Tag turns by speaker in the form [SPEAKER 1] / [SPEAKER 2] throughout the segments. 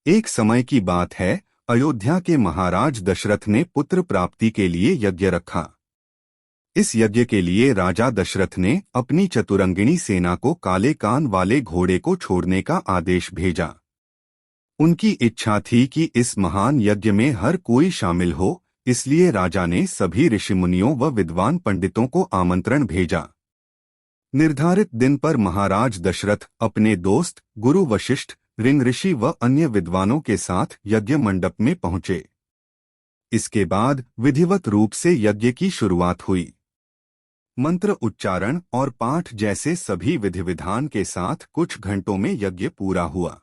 [SPEAKER 1] एक समय की बात है, अयोध्या के महाराज दशरथ ने पुत्र प्राप्ति के लिए यज्ञ रखा। इस यज्ञ के लिए राजा दशरथ ने अपनी चतुरंगिणी सेना को काले कान वाले घोड़े को छोड़ने का आदेश भेजा। उनकी इच्छा थी कि इस महान यज्ञ में हर कोई शामिल हो, इसलिए राजा ने सभी ऋषिमुनियों व विद्वान पंडितों को आमंत्रण भेजा। निर्धारित दिन पर महाराज दशरथ अपने दोस्त गुरु वशिष्ठ, ऋग ऋषि व अन्य विद्वानों के साथ यज्ञ मंडप में पहुंचे। इसके बाद विधिवत रूप से यज्ञ की शुरुआत हुई। मंत्र उच्चारण और पाठ जैसे सभी विधि विधान के साथ कुछ घंटों में यज्ञ पूरा हुआ।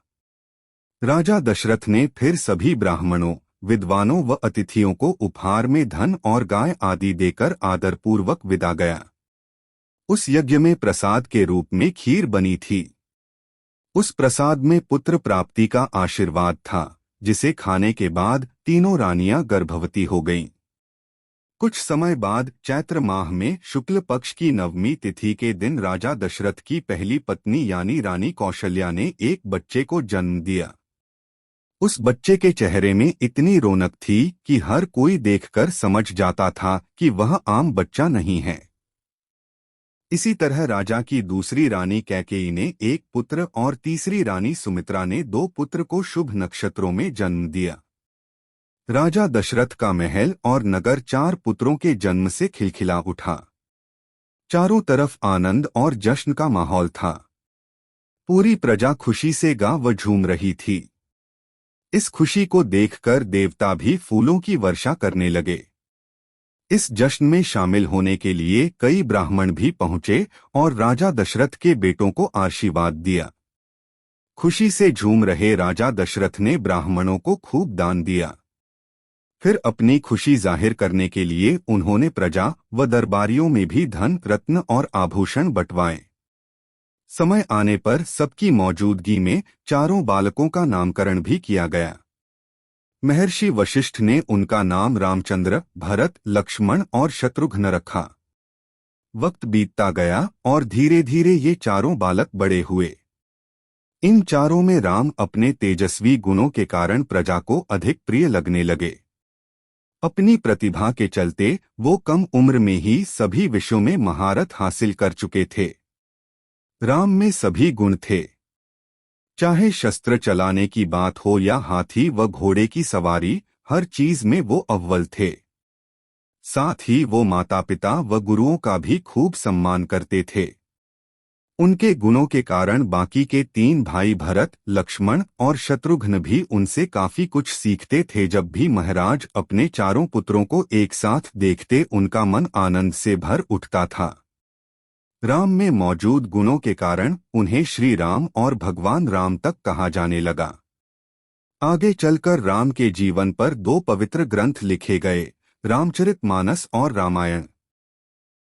[SPEAKER 1] राजा दशरथ ने फिर सभी ब्राह्मणों, विद्वानों व अतिथियों को उपहार में धन और गाय आदि देकर आदरपूर्वक विदा गया। उस यज्ञ में प्रसाद के रूप में खीर बनी थी। उस प्रसाद में पुत्र प्राप्ति का आशीर्वाद था, जिसे खाने के बाद तीनों रानियां गर्भवती हो गईं। कुछ समय बाद चैत्र माह में शुक्ल पक्ष की नवमी तिथि के दिन राजा दशरथ की पहली पत्नी यानी रानी कौशल्या ने एक बच्चे को जन्म दिया। उस बच्चे के चेहरे में इतनी रौनक थी कि हर कोई देखकर समझ जाता था कि वह आम बच्चा नहीं है। इसी तरह राजा की दूसरी रानी कैकेयी ने एक पुत्र और तीसरी रानी सुमित्रा ने 2 पुत्र को शुभ नक्षत्रों में जन्म दिया। राजा दशरथ का महल और नगर 4 पुत्रों के जन्म से खिलखिला उठा। चारों तरफ आनंद और जश्न का माहौल था। पूरी प्रजा खुशी से गा व झूम रही थी। इस खुशी को देखकर देवता भी फूलों की वर्षा करने लगे। इस जश्न में शामिल होने के लिए कई ब्राह्मण भी पहुंचे और राजा दशरथ के बेटों को आशीर्वाद दिया। खुशी से झूम रहे राजा दशरथ ने ब्राह्मणों को खूब दान दिया। फिर अपनी खुशी जाहिर करने के लिए उन्होंने प्रजा व दरबारियों में भी धन, रत्न और आभूषण बंटवाए। समय आने पर सबकी मौजूदगी में चारों बालकों का नामकरण भी किया गया। महर्षि वशिष्ठ ने उनका नाम रामचंद्र, भरत, लक्ष्मण और शत्रुघ्न रखा। वक्त बीतता गया और धीरे धीरे ये चारों बालक बड़े हुए। इन चारों में राम अपने तेजस्वी गुणों के कारण प्रजा को अधिक प्रिय लगने लगे। अपनी प्रतिभा के चलते वो कम उम्र में ही सभी विषयों में महारत हासिल कर चुके थे। राम में सभी गुण थे। चाहे शस्त्र चलाने की बात हो या हाथी व घोड़े की सवारी, हर चीज में वो अव्वल थे। साथ ही वो माता पिता व गुरुओं का भी खूब सम्मान करते थे। उनके गुणों के कारण बाकी के 3 भाई भरत, लक्ष्मण और शत्रुघ्न भी उनसे काफी कुछ सीखते थे। जब भी महाराज अपने चारों पुत्रों को एक साथ देखते उनका मन आनंद से भर उठता था। राम में मौजूद गुणों के कारण उन्हें श्री राम और भगवान राम तक कहा जाने लगा। आगे चलकर राम के जीवन पर 2 पवित्र ग्रंथ लिखे गए, रामचरितमानस और रामायण।